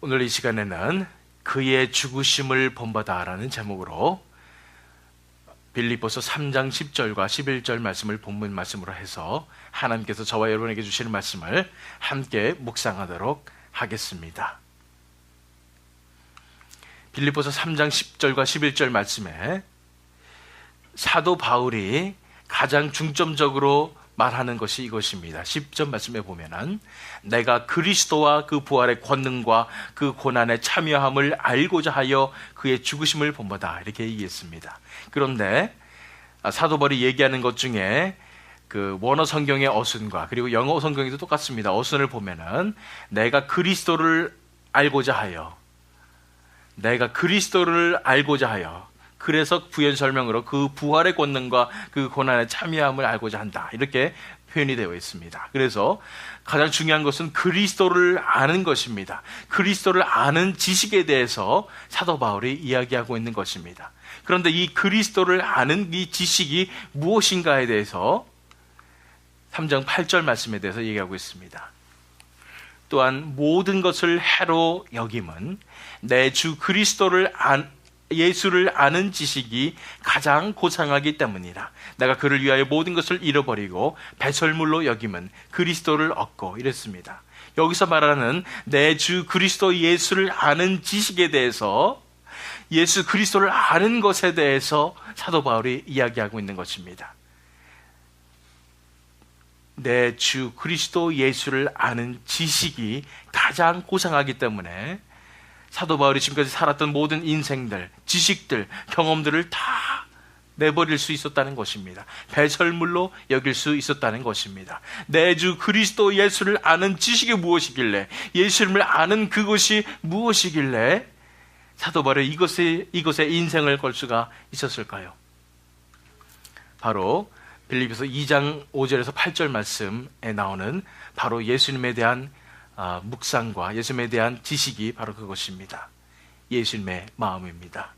오늘 이 시간에는 그의 죽으심을 본받아라는 제목으로 빌립보서 3장 10절과 11절 말씀을 본문 말씀으로 해서 하나님께서 저와 여러분에게 주시는 말씀을 함께 묵상하도록 하겠습니다. 빌립보서 3장 10절과 11절 말씀에 사도 바울이 가장 중점적으로 말하는 것이 이것입니다. 10절 말씀에 보면은 내가 그리스도와 그 부활의 권능과 그 고난에 참여함을 알고자 하여 그의 죽으심을 본받아, 이렇게 얘기했습니다. 그런데 사도 바울이 얘기하는 것 중에 그 원어 성경의 어순과 그리고 영어 성경에도 똑같습니다. 어순을 보면은 내가 그리스도를 알고자 하여, 그래서 부연 설명으로 그 부활의 권능과 그 고난에 참여함을 알고자 한다, 이렇게 표현이 되어 있습니다. 그래서 가장 중요한 것은 그리스도를 아는 것입니다. 그리스도를 아는 지식에 대해서 사도 바울이 이야기하고 있는 것입니다. 그런데 이 그리스도를 아는 이 지식이 무엇인가에 대해서 3장 8절 말씀에 대해서 얘기하고 있습니다. 또한 모든 것을 해로 여김은 내 주 그리스도를 예수를 아는 지식이 가장 고상하기 때문이라. 내가 그를 위하여 모든 것을 잃어버리고 배설물로 여김은 그리스도를 얻고, 이랬습니다. 여기서 말하는 내 주 그리스도 예수를 아는 지식에 대해서, 예수 그리스도를 아는 것에 대해서 사도 바울이 이야기하고 있는 것입니다. 내 주 그리스도 예수를 아는 지식이 가장 고상하기 때문에 사도 바울이 지금까지 살았던 모든 인생들, 지식들, 경험들을 다 내버릴 수 있었다는 것입니다. 배설물로 여길 수 있었다는 것입니다. 내 주 그리스도 예수를 아는 지식이 무엇이길래, 예수님을 아는 그것이 무엇이길래 사도 바울이 이것에 인생을 걸 수가 있었을까요? 바로 빌립보서 2장 5절에서 8절 말씀에 나오는 바로 예수님에 대한 묵상과 예수님에 대한 지식이 바로 그것입니다. 예수님의 마음입니다.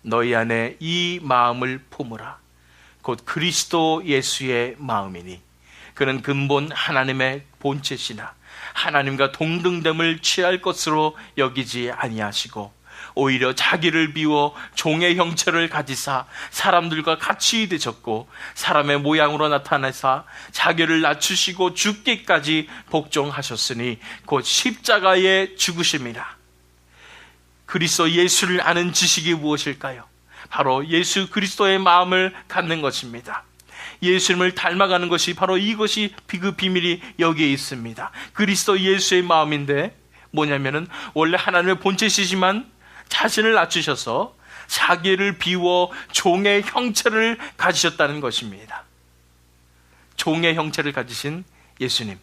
너희 안에 이 마음을 품으라. 곧 그리스도 예수의 마음이니 그는 근본 하나님의 본체시나 하나님과 동등됨을 취할 것으로 여기지 아니하시고 오히려 자기를 비워 종의 형체를 가지사 사람들과 같이 되셨고 사람의 모양으로 나타내사 자기를 낮추시고 죽기까지 복종하셨으니 곧 십자가의 죽으심이라. 그리스도 예수를 아는 지식이 무엇일까요? 바로 예수 그리스도의 마음을 갖는 것입니다. 예수님을 닮아가는 것이 바로 이것이 그 비밀이 여기에 있습니다. 그리스도 예수의 마음인데 뭐냐면은 원래 하나님의 본체시지만 자신을 낮추셔서 자기를 비워 종의 형체를 가지셨다는 것입니다. 종의 형체를 가지신 예수님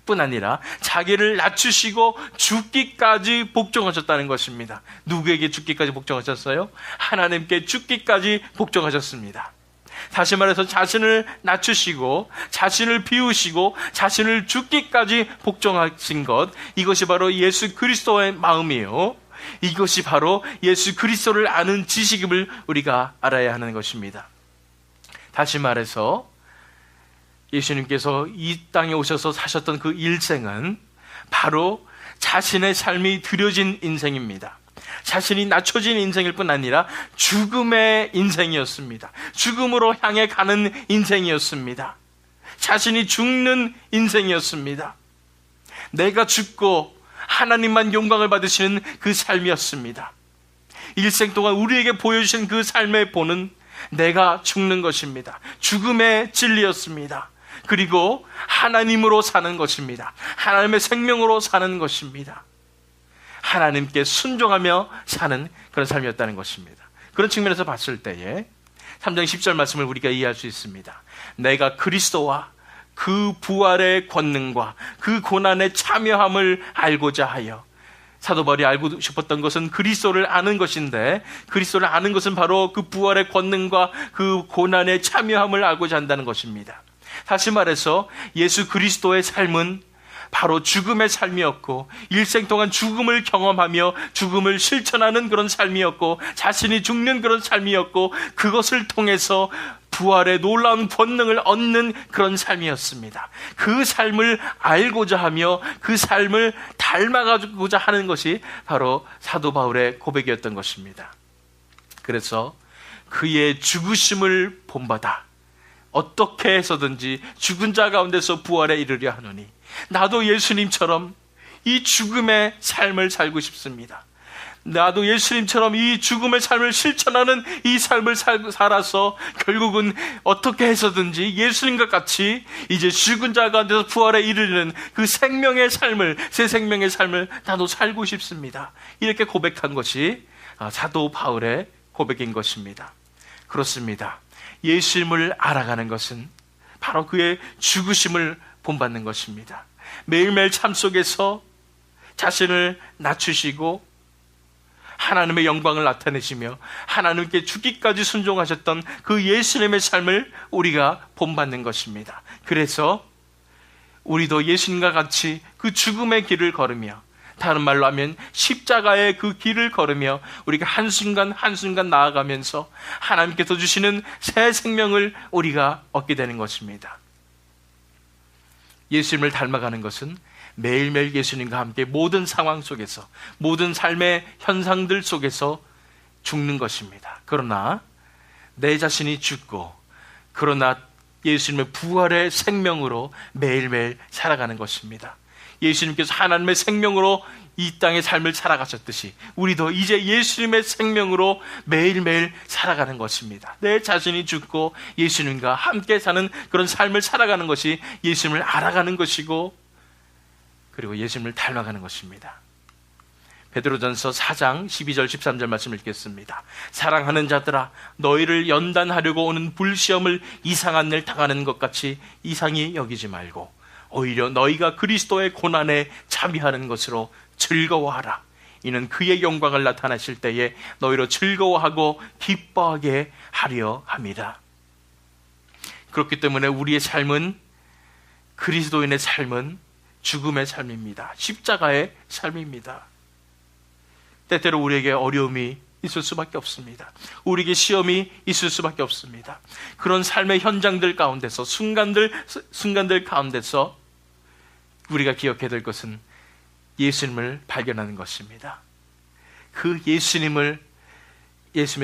뿐 아니라 자기를 낮추시고 죽기까지 복종하셨다는 것입니다. 누구에게 죽기까지 복종하셨어요? 하나님께 죽기까지 복종하셨습니다. 다시 말해서 자신을 낮추시고 자신을 비우시고 자신을 죽기까지 복종하신 것, 이것이 바로 예수 그리스도의 마음이에요. 이것이 바로 예수 그리스도를 아는 지식임을 우리가 알아야 하는 것입니다. 다시 말해서 예수님께서 이 땅에 오셔서 사셨던 그 일생은 바로 자신의 삶이 드려진 인생입니다. 자신이 낮춰진 인생일 뿐 아니라 죽음의 인생이었습니다. 죽음으로 향해 가는 인생이었습니다. 자신이 죽는 인생이었습니다. 내가 죽고 하나님만 영광을 받으시는 그 삶이었습니다. 일생 동안 우리에게 보여주신 그 삶의 본은 내가 죽는 것입니다. 죽음의 진리였습니다. 그리고 하나님으로 사는 것입니다. 하나님의 생명으로 사는 것입니다. 하나님께 순종하며 사는 그런 삶이었다는 것입니다. 그런 측면에서 봤을 때에 3장 10절 말씀을 우리가 이해할 수 있습니다. 내가 그리스도와 그 부활의 권능과 그 고난에 참여함을 알고자 하여. 사도 바울이 알고 싶었던 것은 그리스도를 아는 것인데, 그리스도를 아는 것은 바로 그 부활의 권능과 그 고난에 참여함을 알고자 한다는 것입니다. 다시 말해서 예수 그리스도의 삶은 바로 죽음의 삶이었고, 일생 동안 죽음을 경험하며 죽음을 실천하는 그런 삶이었고, 자신이 죽는 그런 삶이었고, 그것을 통해서 부활의 놀라운 권능을 얻는 그런 삶이었습니다. 그 삶을 알고자 하며 그 삶을 닮아가고자 하는 것이 바로 사도 바울의 고백이었던 것입니다. 그래서 그의 죽으심을 본받아 어떻게 해서든지 죽은 자 가운데서 부활에 이르려 하노니 나도 예수님처럼 이 죽음의 삶을 살고 싶습니다. 나도 예수님처럼 이 죽음의 삶을 실천하는 이 삶을 살아서 결국은 어떻게 해서든지 예수님과 같이 이제 죽은 자 가운데서 부활에 이르는 그 생명의 삶을, 새 생명의 삶을 나도 살고 싶습니다. 이렇게 고백한 것이 사도 바울의 고백인 것입니다. 그렇습니다. 예수님을 알아가는 것은 바로 그의 죽으심을 본받는 것입니다. 매일매일 삶 속에서 자신을 낮추시고 하나님의 영광을 나타내시며 하나님께 죽기까지 순종하셨던 그 예수님의 삶을 우리가 본받는 것입니다. 그래서 우리도 예수님과 같이 그 죽음의 길을 걸으며, 다른 말로 하면 십자가의 그 길을 걸으며 우리가 한순간 한순간 나아가면서 하나님께서 주시는 새 생명을 우리가 얻게 되는 것입니다. 예수님을 닮아가는 것은 매일매일 예수님과 함께 모든 상황 속에서, 모든 삶의 현상들 속에서 죽는 것입니다. 그러나 내 자신이 죽고, 그러나 예수님의 부활의 생명으로 매일매일 살아가는 것입니다. 예수님께서 하나님의 생명으로 이 땅의 삶을 살아가셨듯이 우리도 이제 예수님의 생명으로 매일매일 살아가는 것입니다. 내 자신이 죽고 예수님과 함께 사는 그런 삶을 살아가는 것이 예수님을 알아가는 것이고, 그리고 예수님을 닮아가는 것입니다. 베드로전서 4장 12절 13절 말씀 읽겠습니다. 사랑하는 자들아, 너희를 연단하려고 오는 불시험을 이상한 일 당하는 것 같이 이상히 여기지 말고 오히려 너희가 그리스도의 고난에 참여하는 것으로 즐거워하라. 이는 그의 영광을 나타내실 때에 너희로 즐거워하고 기뻐하게 하려 함이라. 그렇기 때문에 우리의 삶은, 그리스도인의 삶은 죽음의 삶입니다. 십자가의 삶입니다. 때때로 우리에게 어려움이 있을 수밖에 없습니다. 우리에게 시험이 있을 수밖에 없습니다. 그런 삶의 현장들 가운데서, 순간들 가운데서 우리가 기억해야 될 것은 예수님을 발견하는 것입니다. 그 예수님의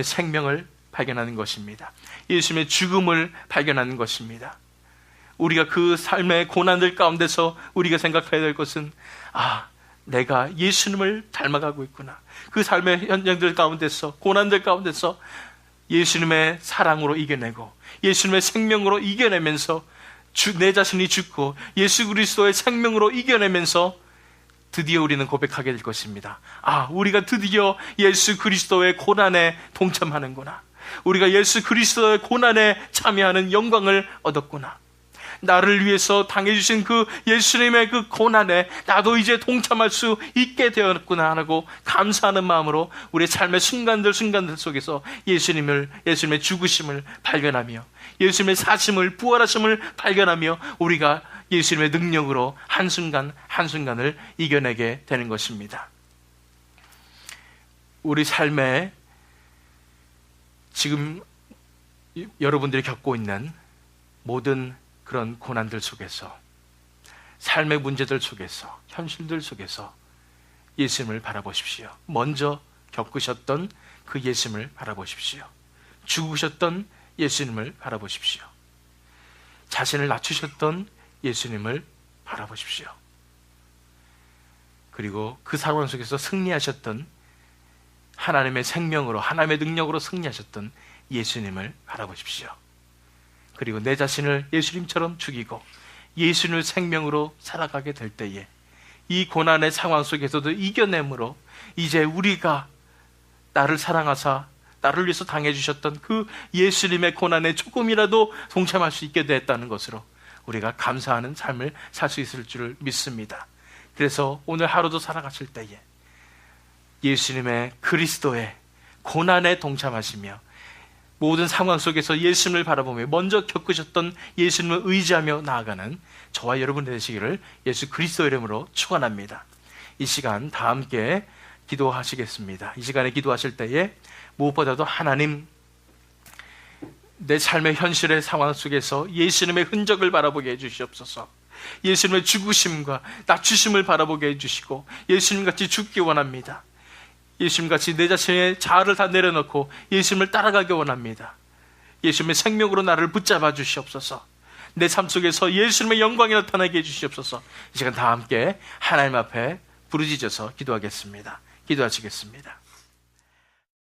생명을 발견하는 것입니다. 예수님의 죽음을 발견하는 것입니다. 우리가 그 삶의 고난들 가운데서 우리가 생각해야 될 것은, 내가 예수님을 닮아가고 있구나. 그 삶의 현장들 가운데서, 고난들 가운데서 예수님의 사랑으로 이겨내고 예수님의 생명으로 이겨내면서 내 자신이 죽고 예수 그리스도의 생명으로 이겨내면서 드디어 우리는 고백하게 될 것입니다. 우리가 드디어 예수 그리스도의 고난에 동참하는구나. 우리가 예수 그리스도의 고난에 참여하는 영광을 얻었구나. 나를 위해서 당해주신 그 예수님의 그 고난에 나도 이제 동참할 수 있게 되었구나 하고 감사하는 마음으로 우리의 삶의 순간들 속에서 예수님의 죽으심을 발견하며 예수님의 사심을, 부활하심을 발견하며 우리가 예수님의 능력으로 한순간 한순간을 이겨내게 되는 것입니다. 우리 삶에 지금 여러분들이 겪고 있는 모든 그런 고난들 속에서, 삶의 문제들 속에서, 현실들 속에서 예수님을 바라보십시오. 먼저 겪으셨던 그 예수님을 바라보십시오. 죽으셨던 예수님을 바라보십시오. 자신을 낮추셨던 예수님을 바라보십시오. 그리고 그 상황 속에서 승리하셨던, 하나님의 생명으로, 하나님의 능력으로 승리하셨던 예수님을 바라보십시오. 그리고 내 자신을 예수님처럼 죽이고 예수님의 생명으로 살아가게 될 때에 이 고난의 상황 속에서도 이겨내므로 이제 우리가 나를 사랑하사 나를 위해서 당해주셨던 그 예수님의 고난에 조금이라도 동참할 수 있게 됐다는 것으로 우리가 감사하는 삶을 살 수 있을 줄 믿습니다. 그래서 오늘 하루도 살아가실 때에 예수님의, 그리스도의 고난에 동참하시며 모든 상황 속에서 예수님을 바라보며 먼저 겪으셨던 예수님을 의지하며 나아가는 저와 여러분 되시기를 예수 그리스도 이름으로 축원합니다. 이 시간 다 함께 기도하시겠습니다. 이 시간에 기도하실 때에 무엇보다도 하나님, 내 삶의 현실의 상황 속에서 예수님의 흔적을 바라보게 해주시옵소서. 예수님의 죽으심과 낮추심을 바라보게 해주시고 예수님같이 죽기 원합니다. 예수님같이 내 자신의 자아를 다 내려놓고 예수님을 따라가기 원합니다. 예수님의 생명으로 나를 붙잡아 주시옵소서. 내 삶 속에서 예수님의 영광이 나타나게 해주시옵소서. 이 시간 다 함께 하나님 앞에 부르짖어서 기도하겠습니다. 기도하시겠습니다.